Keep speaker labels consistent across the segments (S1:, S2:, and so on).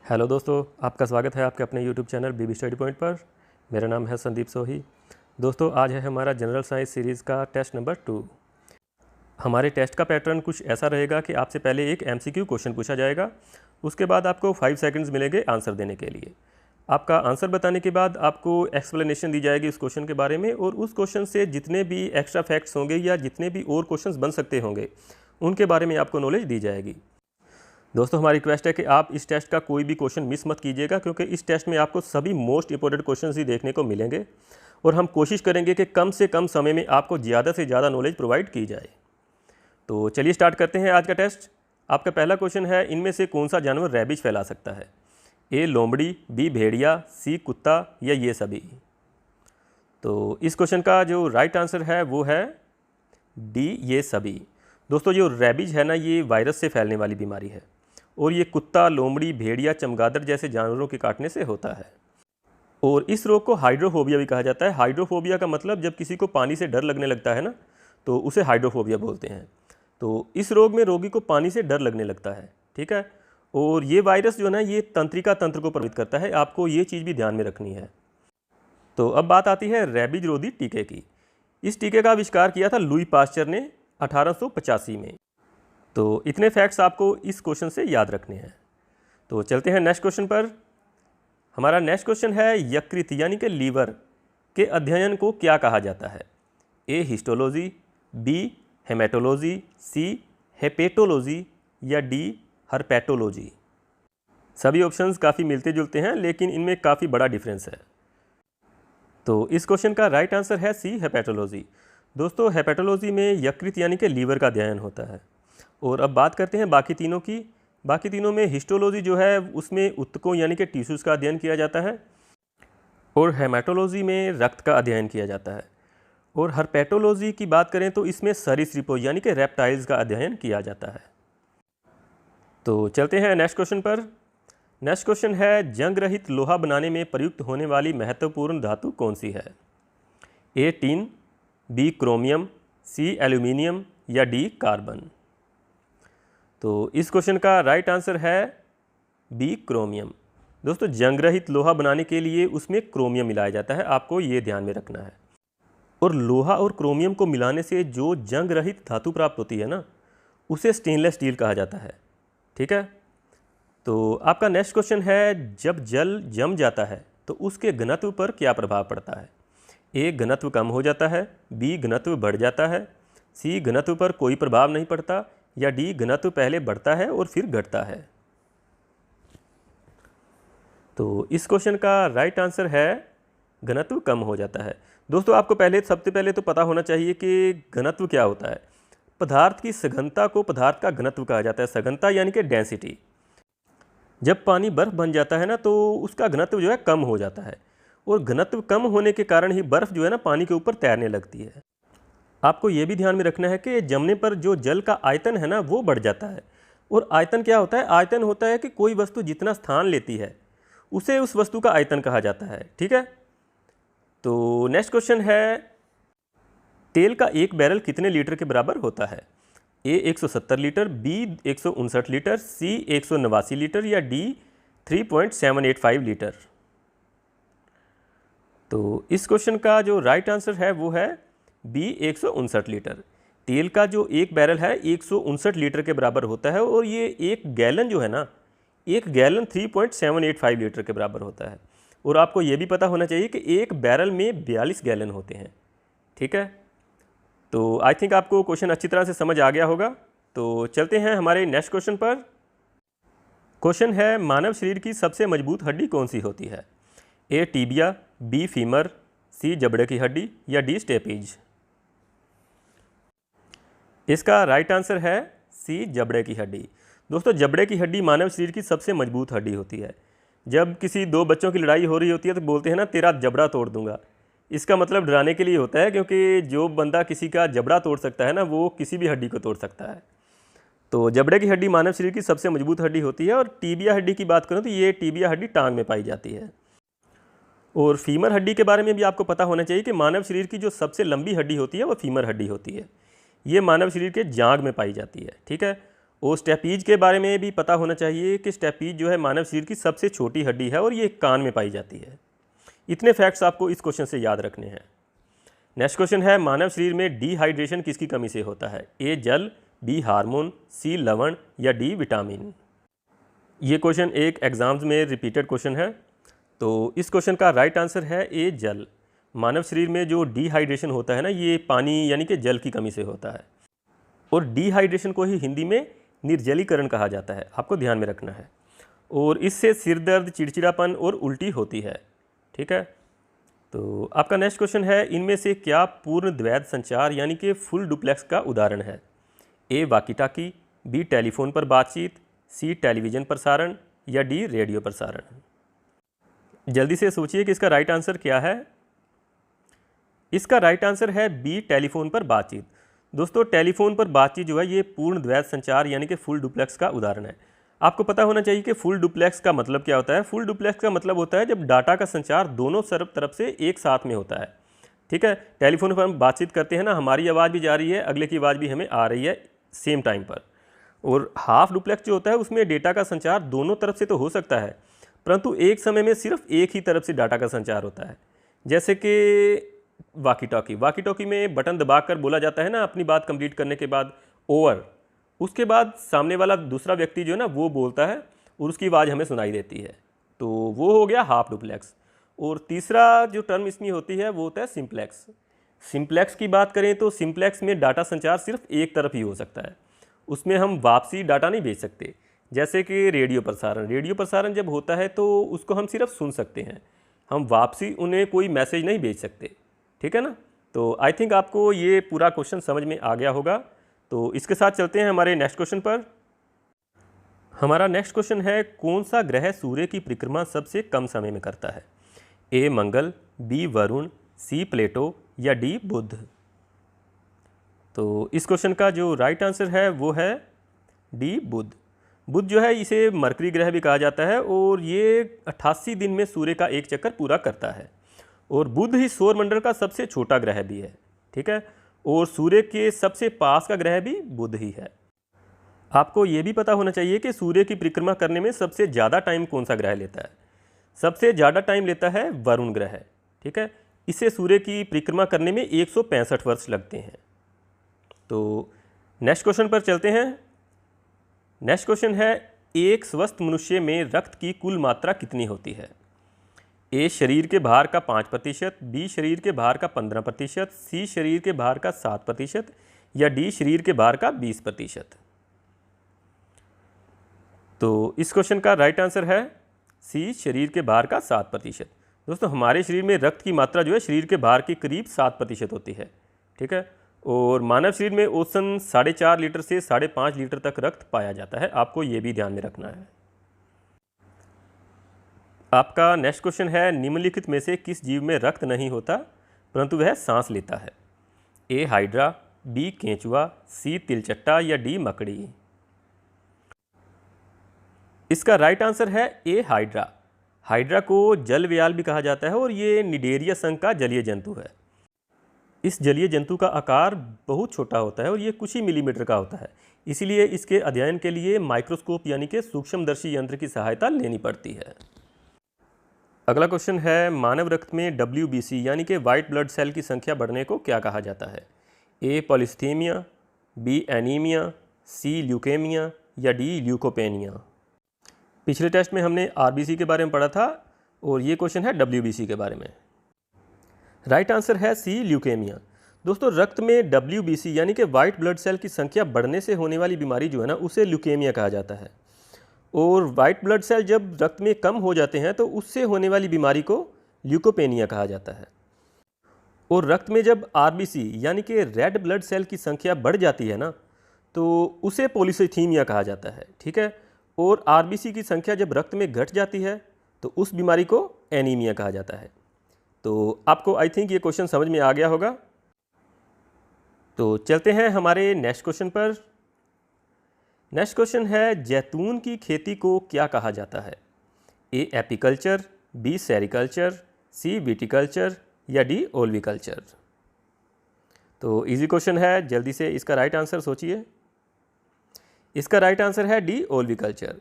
S1: Hello दोस्तों, आपका स्वागत है आपके अपने यूट्यूब चैनल बीबी स्टडी पॉइंट पर। मेरा नाम है संदीप सोही। दोस्तों, आज है हमारा जनरल साइंस सीरीज़ का टेस्ट नंबर 2। हमारे टेस्ट का पैटर्न कुछ ऐसा रहेगा कि आपसे पहले एक एमसीक्यू क्वेश्चन पूछा जाएगा, उसके बाद आपको 5 सेकंड्स मिलेंगे आंसर देने के लिए। आपका आंसर बताने के बाद आपको एक्सप्लेनेशन दी जाएगी उस क्वेश्चन के बारे में, और उस क्वेश्चन से जितने भी एक्स्ट्रा फैक्ट्स होंगे या जितने भी और क्वेश्चन बन सकते होंगे उनके बारे में आपको नॉलेज दी जाएगी। दोस्तों, हमारी रिक्वेस्ट है कि आप इस टेस्ट का कोई भी क्वेश्चन मिस मत कीजिएगा, क्योंकि इस टेस्ट में आपको सभी मोस्ट इंपॉर्टेंट क्वेश्चन ही देखने को मिलेंगे और हम कोशिश करेंगे कि कम से कम समय में आपको ज़्यादा से ज़्यादा नॉलेज प्रोवाइड की जाए। तो चलिए स्टार्ट करते हैं आज का टेस्ट। आपका पहला क्वेश्चन है, इनमें से कौन सा जानवर रैबिज फैला सकता है? ए लोमड़ी, बी भेड़िया, सी कुत्ता या ये सभी? तो इस क्वेश्चन का जो राइट आंसर है वो है डी, ये सभी। दोस्तों, जो रैबिज है ना, ये वायरस से फैलने वाली बीमारी है और ये कुत्ता, लोमड़ी, भेड़िया, चमगादड़ जैसे जानवरों के काटने से होता है। और इस रोग को हाइड्रोफोबिया भी कहा जाता है। हाइड्रोफोबिया का मतलब जब किसी को पानी से डर लगने लगता है ना, तो उसे हाइड्रोफोबिया बोलते हैं। तो इस रोग में रोगी को पानी से डर लगने लगता है, ठीक है। और ये वायरस जो है ना, ये तंत्रिका तंत्र को प्रभावित करता है। आपको ये चीज़ भी ध्यान में रखनी है। तो अब बात आती है रैबिज रोधी टीके की। इस टीके का आविष्कार किया था लुई पास्चर ने 1885 में। तो इतने फैक्ट्स आपको इस क्वेश्चन से याद रखने हैं। तो चलते हैं नेक्स्ट क्वेश्चन पर। हमारा नेक्स्ट क्वेश्चन है, यकृत यानी कि लीवर के अध्ययन को क्या कहा जाता है? ए हिस्टोलॉजी, बी हेमेटोलॉजी, सी हेपेटोलॉजी या डी हर्पेटोलॉजी? सभी ऑप्शंस काफ़ी मिलते जुलते हैं, लेकिन इनमें काफ़ी बड़ा डिफरेंस है। तो इस क्वेश्चन का राइट आंसर है सी, हेपेटोलॉजी। दोस्तों, हेपेटोलॉजी में यकृत यानी कि लीवर का अध्ययन होता है। और अब बात करते हैं बाकी तीनों की। बाकी तीनों में हिस्टोलॉजी जो है उसमें ऊतकों यानी कि टिश्यूज़ का अध्ययन किया जाता है, और हेमेटोलॉजी में रक्त का अध्ययन किया जाता है। और हर्पेटोलॉजी की बात करें तो इसमें सरीसृपों यानी कि रेप्टाइल्स का अध्ययन किया जाता है। तो चलते हैं नेक्स्ट क्वेश्चन पर। नेक्स्ट क्वेश्चन है, जंग रहित लोहा बनाने में प्रयुक्त होने वाली महत्वपूर्ण धातु कौन सी है? ए टिन, बी क्रोमियम, सी एल्यूमिनियम या डी कार्बन? तो इस क्वेश्चन का राइट आंसर है बी, क्रोमियम। दोस्तों, जंग रहित लोहा बनाने के लिए उसमें क्रोमियम मिलाया जाता है, आपको ये ध्यान में रखना है। और लोहा और क्रोमियम को मिलाने से जो जंग रहित धातु प्राप्त होती है ना, उसे स्टेनलेस स्टील कहा जाता है, ठीक है। तो आपका नेक्स्ट क्वेश्चन है, जब जल जम जाता है तो उसके घनत्व पर क्या प्रभाव पड़ता है? ए घनत्व कम हो जाता है, बी घनत्व बढ़ जाता है, सी घनत्व पर कोई प्रभाव नहीं पड़ता या डी घनत्व पहले बढ़ता है और फिर घटता है? तो इस क्वेश्चन का राइट आंसर है घनत्व कम हो जाता है। दोस्तों, आपको सबसे पहले तो पता होना चाहिए कि घनत्व क्या होता है। पदार्थ की सघनता को पदार्थ का घनत्व कहा जाता है। सघनता यानी कि डेंसिटी। जब पानी बर्फ बन जाता है ना, तो उसका घनत्व जो है कम हो जाता है, और घनत्व कम होने के कारण ही बर्फ जो है ना पानी के ऊपर तैरने लगती है। आपको ये भी ध्यान में रखना है कि जमने पर जो जल का आयतन है ना, वो बढ़ जाता है। और आयतन क्या होता है? आयतन होता है कि कोई वस्तु जितना स्थान लेती है उसे उस वस्तु का आयतन कहा जाता है, ठीक है। तो नेक्स्ट क्वेश्चन है, तेल का एक बैरल कितने लीटर के बराबर होता है? ए 170 लीटर, बी 159 लीटर, सी 189 लीटर या डी 3.785 लीटर? तो इस क्वेश्चन का जो राइट आंसर है वो है बी, 159 लीटर। तेल का जो एक बैरल है 159 लीटर के बराबर होता है, और ये एक गैलन जो है ना, एक गैलन 3.785 लीटर के बराबर होता है। और आपको ये भी पता होना चाहिए कि एक बैरल में 42 गैलन होते हैं, ठीक है। तो आई थिंक आपको क्वेश्चन अच्छी तरह से समझ आ गया होगा। तो चलते हैं हमारे नेक्स्ट क्वेश्चन पर। क्वेश्चन है, मानव शरीर की सबसे मजबूत हड्डी कौन सी होती है? ए टीबिया, बी फीमर, सी जबड़े की हड्डी या डी स्टेपीज? इसका राइट आंसर है सी, जबड़े की हड्डी। दोस्तों, जबड़े की हड्डी मानव शरीर की सबसे मजबूत हड्डी होती है। जब किसी दो बच्चों की लड़ाई हो रही होती है तो बोलते हैं ना, तेरा जबड़ा तोड़ दूंगा। इसका मतलब डराने के लिए होता है, क्योंकि जो बंदा किसी का जबड़ा तोड़ सकता है ना, वो किसी भी हड्डी को तोड़ सकता है। तो जबड़े की हड्डी मानव शरीर की सबसे मजबूत हड्डी होती है। और टीबिया हड्डी की बात करूँ तो ये टीबिया हड्डी टांग में पाई जाती है। और फीमर हड्डी के बारे में भी आपको पता होना चाहिए कि मानव शरीर की जो सबसे लंबी हड्डी होती है वो फीमर हड्डी होती है। ये मानव शरीर के जांघ में पाई जाती है, ठीक है। और स्टेपीज के बारे में भी पता होना चाहिए कि स्टेपीज जो है मानव शरीर की सबसे छोटी हड्डी है और ये कान में पाई जाती है। इतने फैक्ट्स आपको इस क्वेश्चन से याद रखने हैं। नेक्स्ट क्वेश्चन है, मानव शरीर में डिहाइड्रेशन किसकी कमी से होता है? ए जल, बी हार्मोन, सी लवण या डी विटामिन। ये क्वेश्चन एक एग्जाम्स में रिपीटेड क्वेश्चन है, तो इस क्वेश्चन का राइट आंसर है ए जल। मानव शरीर में जो डिहाइड्रेशन होता है ना, ये पानी यानी कि जल की कमी से होता है। और डिहाइड्रेशन को ही हिंदी में निर्जलीकरण कहा जाता है, आपको ध्यान में रखना है। और इससे सिर दर्द, चिड़चिड़ापन और उल्टी होती है। ठीक है, तो आपका नेक्स्ट क्वेश्चन है, इनमें से क्या पूर्ण द्वैध संचार यानी कि फुल डुप्लेक्स का उदाहरण है? ए वाकी टाकी, बी टेलीफोन पर बातचीत, सी टेलीविज़न प्रसारण या डी रेडियो प्रसारण। जल्दी से सोचिए कि इसका राइट आंसर क्या है। इसका राइट आंसर है बी टेलीफोन पर बातचीत। दोस्तों, टेलीफोन पर बातचीत जो है ये पूर्ण द्वैध संचार यानी कि फुल डुप्लेक्स का उदाहरण है। आपको पता होना चाहिए कि फुल डुप्लेक्स का मतलब क्या होता है। फुल डुप्लेक्स का मतलब होता है जब डाटा का संचार दोनों तरफ से एक साथ में होता है। ठीक है, टेलीफोन पर हम बातचीत करते हैं ना, हमारी आवाज़ भी जा रही है, अगले की आवाज़ भी हमें आ रही है सेम टाइम पर। और हाफ डुप्लेक्स जो होता है उसमें डेटा का संचार दोनों तरफ से तो हो सकता है, परंतु एक समय में सिर्फ एक ही तरफ से डाटा का संचार होता है। जैसे कि वाकी टॉकी में बटन दबाकर बोला जाता है ना अपनी बात कंप्लीट करने के बाद ओवर, उसके बाद सामने वाला दूसरा व्यक्ति जो है ना वो बोलता है और उसकी आवाज़ हमें सुनाई देती है, तो वो हो गया हाफ डुप्लेक्स। और तीसरा जो टर्म इसमें होती है वो होता है सिंप्लेक्स। सिंप्लेक्स की बात करें तो सिंप्लेक्स में डाटा संचार सिर्फ एक तरफ ही हो सकता है, उसमें हम वापसी डाटा नहीं भेज सकते। जैसे कि रेडियो प्रसारण जब होता है तो उसको हम सिर्फ सुन सकते हैं, हम वापसी उन्हें कोई मैसेज नहीं भेज सकते। ठीक है ना, तो आई थिंक आपको ये पूरा क्वेश्चन समझ में आ गया होगा। तो इसके साथ चलते हैं हमारे नेक्स्ट क्वेश्चन पर। हमारा नेक्स्ट क्वेश्चन है, कौन सा ग्रह सूर्य की परिक्रमा सबसे कम समय में करता है? ए मंगल, बी वरुण, सी प्लेटो या डी बुध। तो इस क्वेश्चन का जो राइट आंसर है वो है डी बुध। बुध जो है इसे मरकरी ग्रह भी कहा जाता है और ये 88 दिन में सूर्य का एक चक्कर पूरा करता है। और बुध ही सौरमंडल का सबसे छोटा ग्रह भी है। ठीक है, और सूर्य के सबसे पास का ग्रह भी बुध ही है। आपको ये भी पता होना चाहिए कि सूर्य की परिक्रमा करने में सबसे ज़्यादा टाइम कौन सा ग्रह लेता है? सबसे ज़्यादा टाइम लेता है वरुण ग्रह। ठीक है, इसे सूर्य की परिक्रमा करने में 165 वर्ष लगते हैं। तो नेक्स्ट क्वेश्चन पर चलते हैं। नेक्स्ट क्वेश्चन है, एक स्वस्थ मनुष्य में रक्त की कुल मात्रा कितनी होती है? ए शरीर के भार का 5%, बी शरीर के भार का 15%, सी शरीर के भार का 7% या डी शरीर के भार का 20%। तो इस क्वेश्चन का राइट आंसर है सी शरीर के भार का 7%। दोस्तों, हमारे शरीर में रक्त की मात्रा जो है शरीर के भार के करीब 7% होती है। ठीक है, और मानव शरीर में औसतन 4.5 लीटर से 5.5 लीटर तक रक्त पाया जाता है, आपको ये भी ध्यान में रखना है। आपका नेक्स्ट क्वेश्चन है, निम्नलिखित में से किस जीव में रक्त नहीं होता परंतु वह सांस लेता है? ए हाइड्रा, बी केंचुआ, सी तिलचट्टा या डी मकड़ी। इसका राइट आंसर है ए हाइड्रा। हाइड्रा को जल व्याल भी कहा जाता है और ये निडेरिया संघ का जलीय जंतु है। इस जलीय जंतु का आकार बहुत छोटा होता है और ये कुछ ही मिलीमीटर का होता है, इसीलिए इसके अध्ययन के लिए माइक्रोस्कोप यानी कि सूक्ष्मदर्शी यंत्र की सहायता लेनी पड़ती है। अगला क्वेश्चन है, मानव रक्त में WBC यानी कि वाइट ब्लड सेल की संख्या बढ़ने को क्या कहा जाता है? ए पॉलिस्थीमिया, बी एनीमिया, सी ल्यूकेमिया या डी ल्यूकोपेनिया। पिछले टेस्ट में हमने RBC के बारे में पढ़ा था और ये क्वेश्चन है WBC के बारे में। राइट आंसर है सी ल्यूकेमिया। दोस्तों, रक्त में WBC यानी कि वाइट ब्लड सेल की संख्या बढ़ने से होने वाली बीमारी जो है ना उसे ल्यूकेमिया कहा जाता है। और वाइट ब्लड सेल जब रक्त में कम हो जाते हैं तो उससे होने वाली बीमारी को ल्यूकोपेनिया कहा जाता है। और रक्त में जब RBC यानी कि रेड ब्लड सेल की संख्या बढ़ जाती है ना तो उसे पॉलीसाइथीमिया कहा जाता है। ठीक है, और RBC की संख्या जब रक्त में घट जाती है तो उस बीमारी को एनीमिया कहा जाता है। तो आपको आई थिंक ये क्वेश्चन समझ में आ गया होगा। तो चलते हैं हमारे नेक्स्ट क्वेश्चन पर। नेक्स्ट क्वेश्चन है, जैतून की खेती को क्या कहा जाता है? A apiculture, B sericulture, C viticulture या डी ओल्विकल्चर। तो इजी क्वेश्चन है, जल्दी से इसका राइट आंसर सोचिए। इसका राइट आंसर है डी, ओलिविकल्चर।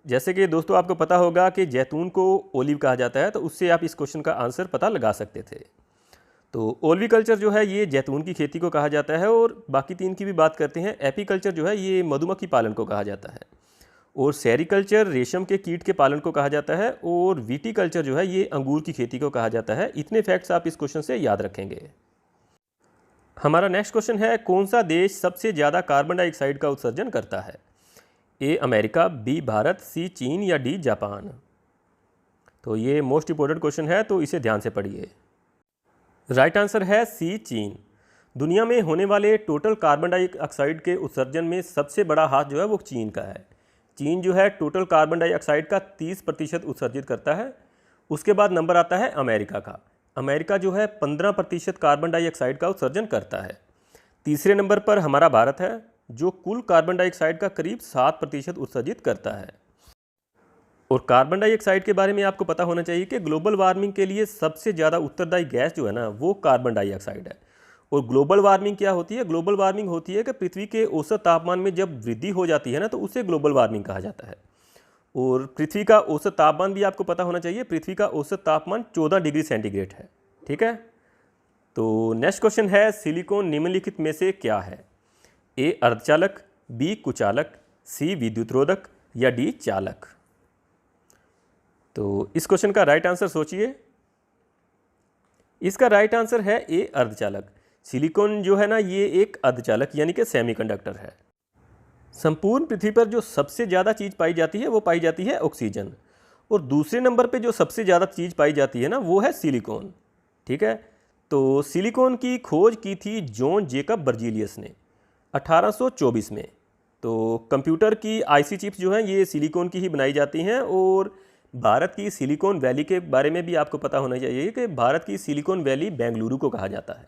S1: जैसे कि दोस्तों आपको पता होगा कि जैतून को ओलिव कहा जाता है, तो उससे आप इस क्वेश्चन का आंसर पता लगा सकते थे। तो ओलिविकल्चर जो है ये जैतून की खेती को कहा जाता है, और बाकी 3 की भी बात करते हैं। एपीकल्चर जो है ये मधुमक्खी पालन को कहा जाता है, और सेरिकल्चर रेशम के कीट के पालन को कहा जाता है, और विटीकल्चर जो है ये अंगूर की खेती को कहा जाता है। इतने फैक्ट्स आप इस क्वेश्चन से याद रखेंगे। हमारा नेक्स्ट क्वेश्चन है, कौन सा देश सबसे ज़्यादा कार्बन डाइऑक्साइड का उत्सर्जन करता है? ए अमेरिका, बी भारत, सी चीन या डी जापान। तो ये मोस्ट इंपॉर्टेंट क्वेश्चन है, तो इसे ध्यान से पढ़िए। राइट आंसर है सी चीन। दुनिया में होने वाले टोटल कार्बन डाइऑक्साइड के उत्सर्जन में सबसे बड़ा हाथ जो है वो चीन का है। चीन जो है टोटल कार्बन डाइऑक्साइड का 30% उत्सर्जित करता है। उसके बाद नंबर आता है अमेरिका का। अमेरिका जो है 15% कार्बन डाइऑक्साइड का उत्सर्जन करता है। तीसरे नंबर पर हमारा भारत है, जो कुल कार्बन डाइऑक्साइड का करीब 7% उत्सर्जित करता है। और कार्बन डाइऑक्साइड के बारे में आपको पता होना चाहिए कि ग्लोबल वार्मिंग के लिए सबसे ज़्यादा उत्तरदायी गैस जो है ना वो कार्बन डाइऑक्साइड है। और ग्लोबल वार्मिंग क्या होती है? ग्लोबल वार्मिंग होती है कि पृथ्वी के औसत तापमान में जब वृद्धि हो जाती है ना, तो उसे ग्लोबल वार्मिंग कहा जाता है। और पृथ्वी का औसत तापमान भी आपको पता होना चाहिए। पृथ्वी का औसत तापमान 14 डिग्री सेंटीग्रेड है। ठीक है, तो नेक्स्ट क्वेश्चन है, सिलिकॉन निम्नलिखित में से क्या है? ए अर्धचालक, बी कुचालक, सी विद्युतरोधक या डी चालक। तो इस क्वेश्चन का राइट आंसर सोचिए। इसका राइट आंसर है ए अर्धचालक। सिलिकॉन जो है ना ये एक अर्धचालक यानी कि सेमीकंडक्टर है। संपूर्ण पृथ्वी पर जो सबसे ज़्यादा चीज़ पाई जाती है वो पाई जाती है ऑक्सीजन, और दूसरे नंबर पे जो सबसे ज़्यादा चीज़ पाई जाती है ना वो है सिलिकॉन। ठीक है, तो सिलिकॉन की खोज की थी जॉन जेकब बर्जीलियस ने 1824 में। तो कंप्यूटर की आईसी चिप्स जो हैं ये सिलिकॉन की ही बनाई जाती हैं। और भारत की सिलिकॉन वैली के बारे में भी आपको पता होना चाहिए कि भारत की सिलिकॉन वैली बेंगलुरु को कहा जाता है।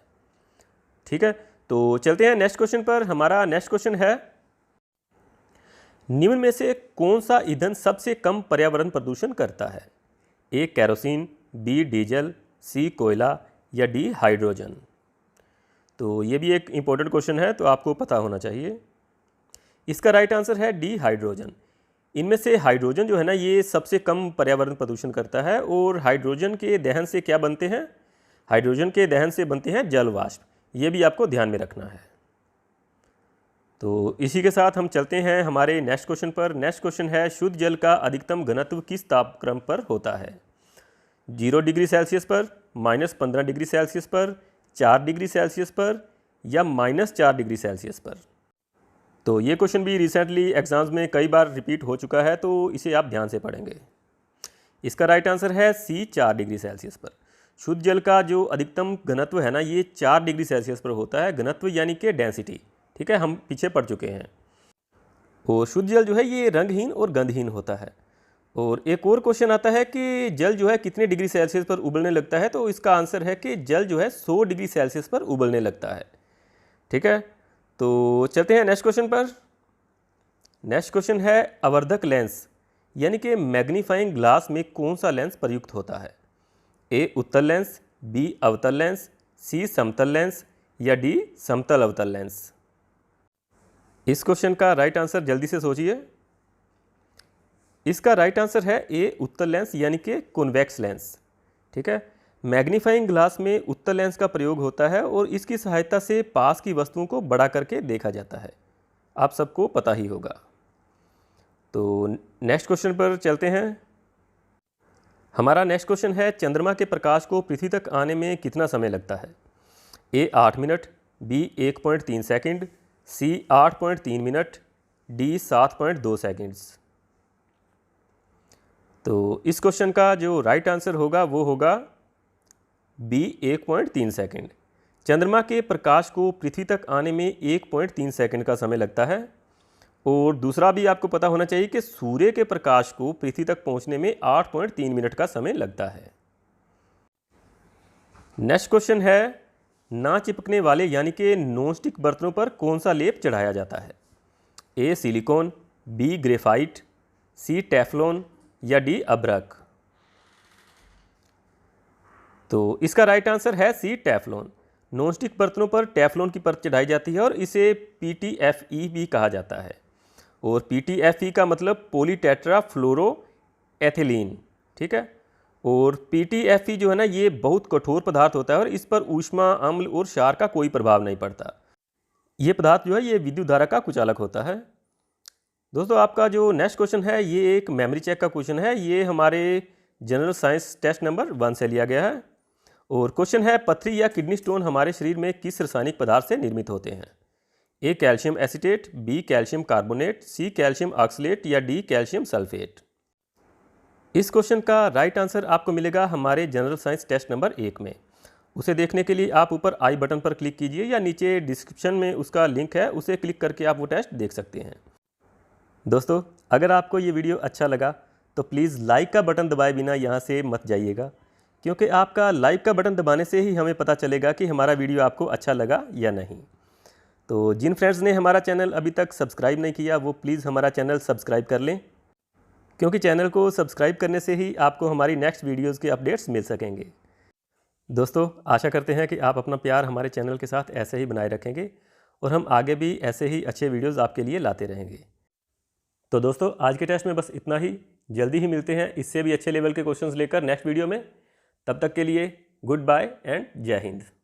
S1: ठीक है, तो चलते हैं नेक्स्ट क्वेश्चन पर। हमारा नेक्स्ट क्वेश्चन है, निम्न में से कौन सा ईंधन सबसे कम पर्यावरण प्रदूषण करता है? ए कैरोसिन, बी डीजल, सी कोयला या डी हाइड्रोजन। तो ये भी एक इम्पोर्टेंट क्वेश्चन है, तो आपको पता होना चाहिए। इसका राइट आंसर है डी हाइड्रोजन। इनमें से हाइड्रोजन जो है ना ये सबसे कम पर्यावरण प्रदूषण करता है। और हाइड्रोजन के दहन से क्या बनते हैं? हाइड्रोजन के दहन से बनते हैं जल वाष्प। ये भी आपको ध्यान में रखना है। तो इसी के साथ हम चलते हैं हमारे नेक्स्ट क्वेश्चन पर। नेक्स्ट क्वेश्चन है, शुद्ध जल का अधिकतम घनत्व किस तापक्रम पर होता है? 0 डिग्री सेल्सियस पर, -15 डिग्री सेल्सियस पर, 4 डिग्री सेल्सियस पर या -4 डिग्री सेल्सियस पर। तो ये क्वेश्चन भी रिसेंटली एग्जाम्स में कई बार रिपीट हो चुका है, तो इसे आप ध्यान से पढ़ेंगे। इसका राइट आंसर है सी 4 डिग्री सेल्सियस पर। शुद्ध जल का जो अधिकतम घनत्व है ना ये 4 डिग्री सेल्सियस पर होता है। घनत्व यानी कि डेंसिटी। ठीक है, हम पीछे पढ़ चुके हैं। और शुद्ध जल जो है ये रंगहीन और गंधहीन होता है। और एक और क्वेश्चन आता है कि जल जो है कितने डिग्री सेल्सियस पर उबलने लगता है? तो इसका आंसर है कि जल जो है 100 डिग्री सेल्सियस पर उबलने लगता है। ठीक है, तो चलते हैं नेक्स्ट क्वेश्चन पर। नेक्स्ट क्वेश्चन है, अवर्धक लेंस यानी कि मैग्नीफाइंग ग्लास में कौन सा लेंस प्रयुक्त होता है? ए उत्तल लेंस, बी अवतल लेंस, सी समतल लेंस या डी समतल अवतल लेंस। इस क्वेश्चन का राइट आंसर जल्दी से सोचिए। इसका राइट आंसर है ए उत्तल लेंस यानी कि कॉन्वेक्स लेंस। ठीक है, मैग्नीफाइंग ग्लास में उत्तल लेंस का प्रयोग होता है और इसकी सहायता से पास की वस्तुओं को बड़ा करके देखा जाता है। आप सबको पता ही होगा। तो नेक्स्ट क्वेश्चन पर चलते हैं। हमारा नेक्स्ट क्वेश्चन है, चंद्रमा के प्रकाश को पृथ्वी तक आने में कितना समय लगता है? ए 8 मिनट, बी 1.3 सेकंड, सी 8.3 मिनट, डी 7.2 सेकंड्स। तो इस क्वेश्चन का जो राइट आंसर होगा वो होगा बी 1.3 सेकंड। चंद्रमा के प्रकाश को पृथ्वी तक आने में 1.3 सेकंड का समय लगता है। और दूसरा भी आपको पता होना चाहिए कि सूर्य के प्रकाश को पृथ्वी तक पहुंचने में 8.3 मिनट का समय लगता है। नेक्स्ट क्वेश्चन है, ना चिपकने वाले यानी कि नॉनस्टिक बर्तनों पर कौन सा लेप चढ़ाया जाता है? A silicon, B graphite, C Teflon या डी अब्रक। तो इसका राइट आंसर है सी टेफ्लॉन। नॉनस्टिक बर्तनों पर टेफ्लॉन की परत चढ़ाई जाती है और इसे PTFE भी कहा जाता है। और PTFE का मतलब पॉलीटेट्राफ्लोरोएथिलीन, ठीक है। और PTFE जो है ना, ये बहुत कठोर पदार्थ होता है और इस पर ऊष्मा, अम्ल और क्षार का कोई प्रभाव नहीं पड़ता। ये पदार्थ जो है ये विद्युत धारा का कुचालक होता है। दोस्तों, आपका जो नेक्स्ट क्वेश्चन है ये एक मेमोरी चेक का क्वेश्चन है। ये हमारे जनरल साइंस टेस्ट नंबर 1 से लिया गया है और क्वेश्चन है, पथरी या किडनी स्टोन हमारे शरीर में किस रासायनिक पदार्थ से निर्मित होते हैं? A calcium acetate, B calcium carbonate, C calcium oxalate या डी कैल्शियम सल्फेट। इस क्वेश्चन का राइट आंसर आपको मिलेगा हमारे जनरल साइंस टेस्ट नंबर 1 में। उसे देखने के लिए आप ऊपर आई बटन पर क्लिक कीजिए या नीचे डिस्क्रिप्शन में उसका लिंक है, उसे क्लिक करके आप वो टेस्ट देख सकते हैं। दोस्तों, अगर आपको ये वीडियो अच्छा लगा तो प्लीज़ लाइक का बटन दबाए बिना यहाँ से मत जाइएगा, क्योंकि आपका लाइक का बटन दबाने से ही हमें पता चलेगा कि हमारा वीडियो आपको अच्छा लगा या नहीं। तो जिन फ्रेंड्स ने हमारा चैनल अभी तक सब्सक्राइब नहीं किया वो प्लीज़ हमारा चैनल सब्सक्राइब कर लें, क्योंकि चैनल को सब्सक्राइब करने से ही आपको हमारी नेक्स्ट वीडियोज़ के अपडेट्स मिल सकेंगे। दोस्तों, आशा करते हैं कि आप अपना प्यार हमारे चैनल के साथ ऐसे ही बनाए रखेंगे और हम आगे भी ऐसे ही अच्छे वीडियोज़ आपके लिए लाते रहेंगे। तो दोस्तों, आज के टेस्ट में बस इतना ही। जल्दी ही मिलते हैं इससे भी अच्छे लेवल के क्वेश्चंस लेकर नेक्स्ट वीडियो में। तब तक के लिए गुड बाय एंड जय हिंद।